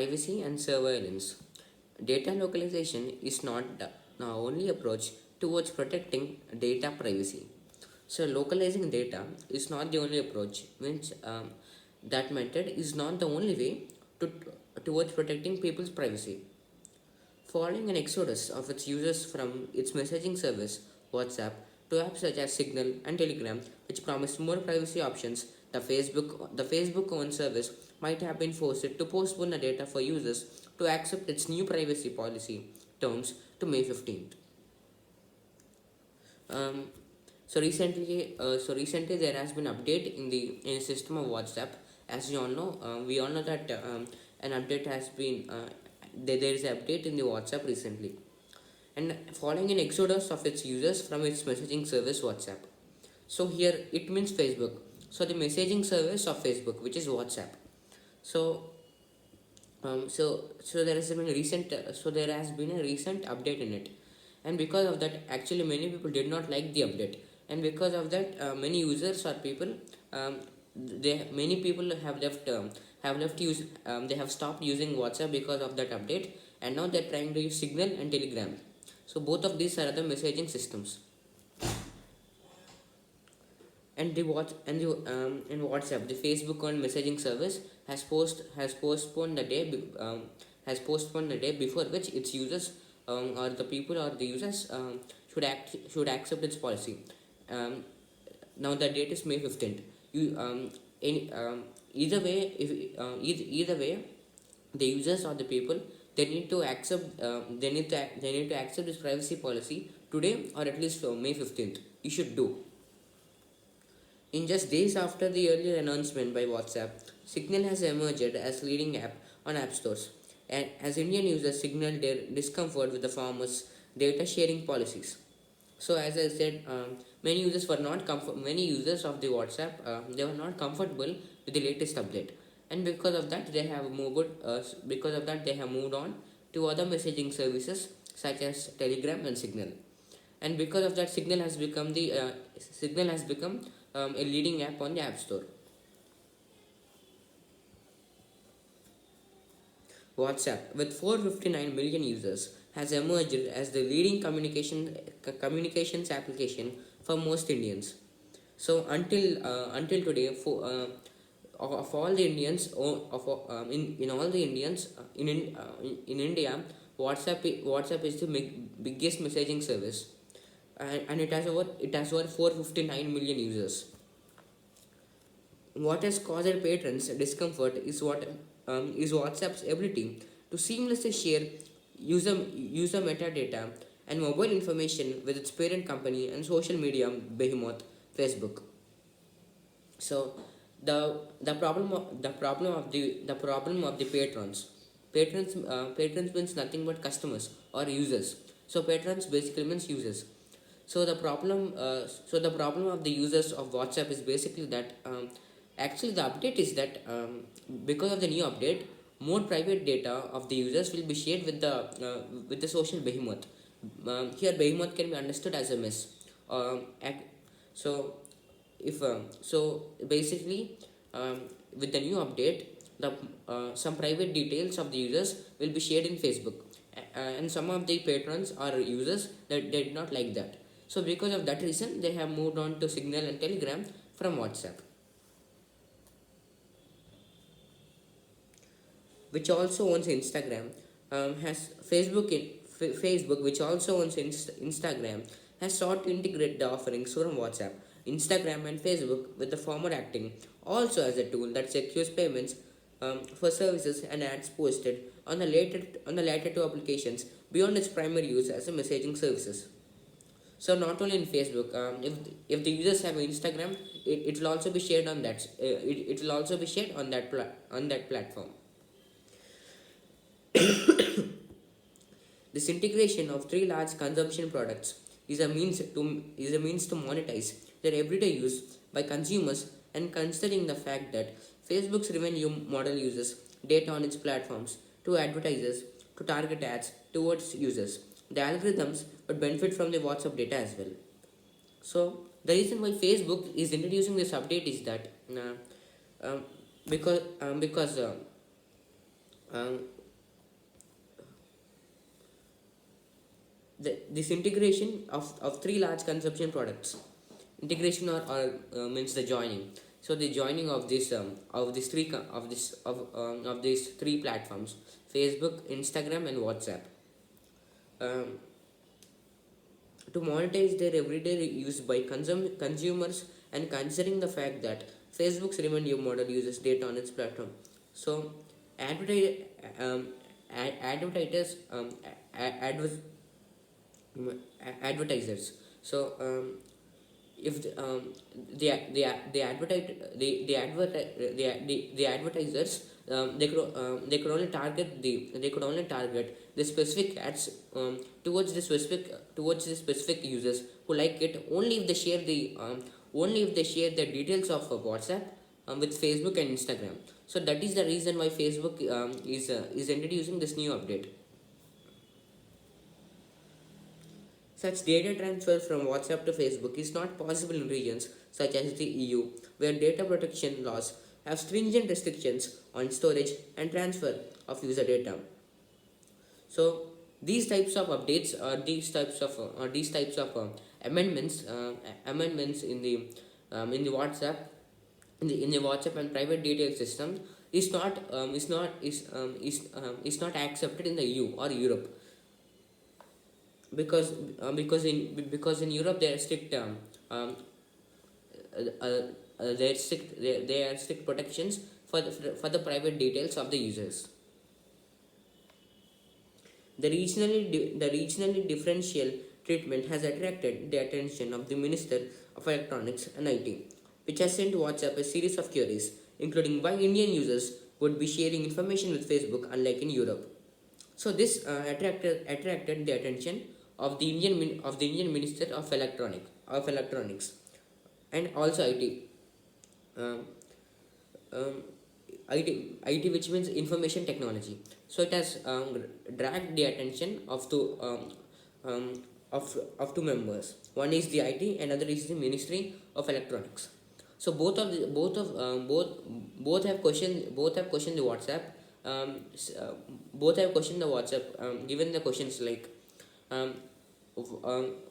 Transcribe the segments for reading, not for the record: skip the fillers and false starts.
Privacy and surveillance. Data localization is not the only approach towards protecting data privacy. So, localizing data is not the only approach, means that method is not the only way to, towards protecting people's privacy. Following an exodus of its users from its messaging service, WhatsApp, to apps such as Signal and Telegram, which promised more privacy options, the Facebook owned service might have been forced to postpone the data for users to accept its new privacy policy terms to May 15th. Um, so recently there has been update in the system of WhatsApp. As you all know, we all know that an update has been there is an update in the WhatsApp recently, and following an exodus of its users from its messaging service WhatsApp. So here it means Facebook. So the messaging service of Facebook, which is WhatsApp. So there has been a recent update in it, and because of that, actually many people did not like the update, and because of that, many users or people, um, they many people have left use they have stopped using WhatsApp because of that update, and now they're trying to use Signal and Telegram. So both of these are the messaging systems. And the what and the in WhatsApp, the Facebook on messaging service has postponed the day has postponed the day before which its users, or the people or the users, should accept its policy. Um, Now the date is May 15th. You any Either way, if either way, the users or the people, they need to accept this privacy policy today, or at least for May 15th. You should do. In just days after the earlier announcement by WhatsApp, Signal has emerged as leading app on app stores, and as Indian users signaled their discomfort with the farmers' data sharing policies. So, as I said, many users of the WhatsApp, they were not comfortable with the latest update, and because of that they have moved on to other messaging services such as Telegram and Signal, and because of that, Signal has become a leading app on the App Store. WhatsApp, with 459 million users, has emerged as the leading communications application for most Indians. So until today, of all the Indians, in all the Indians in India, WhatsApp is the biggest messaging service, and it has over 459 million users. What has caused patrons discomfort is WhatsApp's ability to seamlessly share user metadata and mobile information with its parent company and social media behemoth Facebook. So the problem of the patrons means nothing but customers or users. So patrons basically means users. So the problem of the users of WhatsApp is basically that, actually the update is that, because of the new update, more private data of the users will be shared with the social behemoth. Here behemoth can be understood as a mess. So if so basically, with the new update, the some private details of the users will be shared in Facebook, and some of the patrons or users that did not like that. So because of that reason, they have moved on to Signal and Telegram from WhatsApp, which also owns Instagram. Has Facebook in Facebook, which also owns Instagram, has sought to integrate the offerings from WhatsApp, Instagram, and Facebook, with the former acting also as a tool that secures payments for services and ads posted on the latter two applications beyond its primary use as a messaging services. So not only in Facebook, if the users have Instagram, it will also be shared on that. It will also be shared on that platform. This integration of three large consumption products is a means to monetize their everyday use by consumers, and considering the fact that Facebook's revenue model uses data on its platforms to advertisers to target ads towards users. The algorithms would benefit from the WhatsApp data as well. So the reason why Facebook is introducing this update is that, because Um, this integration of three large consumption products, integration or means the joining. So the joining of these three of these three platforms, Facebook, Instagram, and WhatsApp, um, to monetize their everyday use by consumers, and considering the fact that Facebook's revenue model uses data on its platform. So, advertise, advertisers, advertisers. So, if the advertise the advertise the advertisers, they could only target the specific ads, towards the specific users who like it, only if they share the details of WhatsApp, with Facebook and Instagram. So that is the reason why Facebook is introducing this new update. Such data transfer from WhatsApp to Facebook is not possible in regions such as the EU, where data protection laws have stringent restrictions on storage and transfer of user data. So these types of updates, these types of amendments in the WhatsApp, in the WhatsApp and private detail system is not accepted in the EU or Europe, because because in Europe there are strict uh, uh, there are strict protections for the private details of the users. The regionally differential treatment has attracted the attention of the Minister of Electronics and IT, which has sent WhatsApp a series of queries, including why Indian users would be sharing information with Facebook unlike in Europe. So this attracted the attention of the Indian Minister of Electronics and also IT. Um, um, IT, which means information technology. So it has dragged the attention of two members. One is the IT, and other is the Ministry of Electronics. So both have questioned the WhatsApp. Both have questioned the WhatsApp. Given the questions like, um,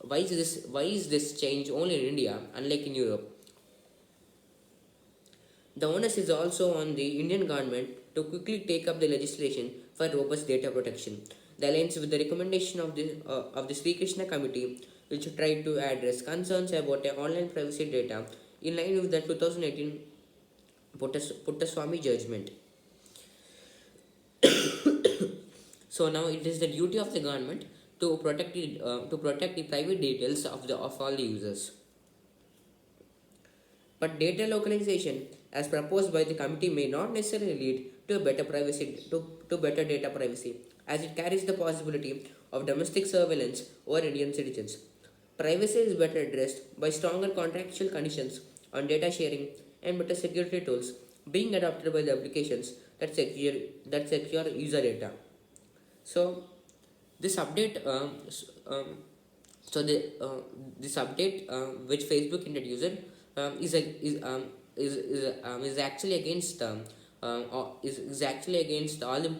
why is this change only in India unlike in Europe? The onus is also on the Indian government to quickly take up the legislation for robust data protection. The aligns with the recommendation of the Sri Krishna Committee, which tried to address concerns about online privacy data in line with the 2018 Puttaswamy judgment. So now it is the duty of the government to protect the private details of all the users. But data localization, as proposed by the committee, may not necessarily lead to better data privacy, as it carries the possibility of domestic surveillance over Indian citizens. Privacy is better addressed by stronger contractual conditions on data sharing and better security tools being adopted by the applications that secure user data. So this update, so the this update which Facebook introduced, is actually against is actually against all the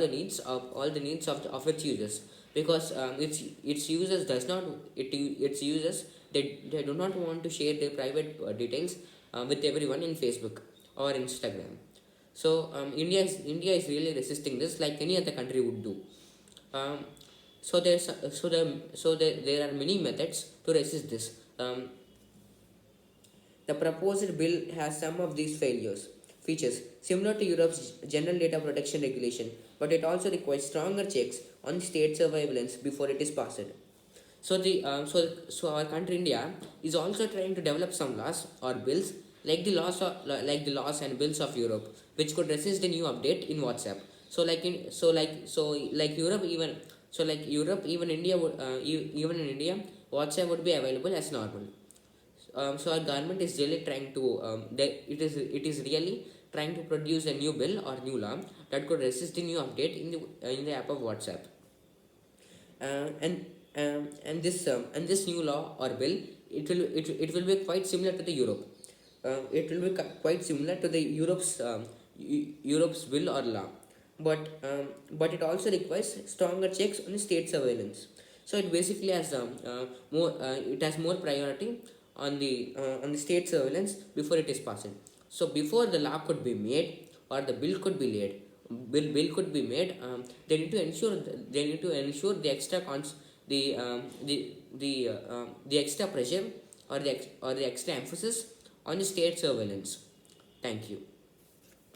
needs of its users, because its users does not its users, they do not want to share their private details with everyone in Facebook or Instagram. So India is really resisting this like any other country would do. Um, there are many methods to resist this. The proposed bill has some of these features similar to Europe's General Data Protection Regulation, but it also requires stronger checks on state surveillance before it is passed. So our country India is also trying to develop some laws or bills like the laws and bills of Europe, which could resist the new update in WhatsApp. Europe, even India even in India, WhatsApp would be available as normal. So our government is really trying to it is really trying to produce a new bill or new law that could resist the new update in the app of WhatsApp. And this new law or bill, it will be quite similar to the Europe. It will be quite similar to the Europe's Europe's will or law, but it also requires stronger checks on state surveillance. So it basically has more it has more priority on the state surveillance before it is passed. So before the law could be made or the bill could be laid, bill could be made, they need to ensure the extra the extra pressure or the extra emphasis on the state surveillance. Thank you.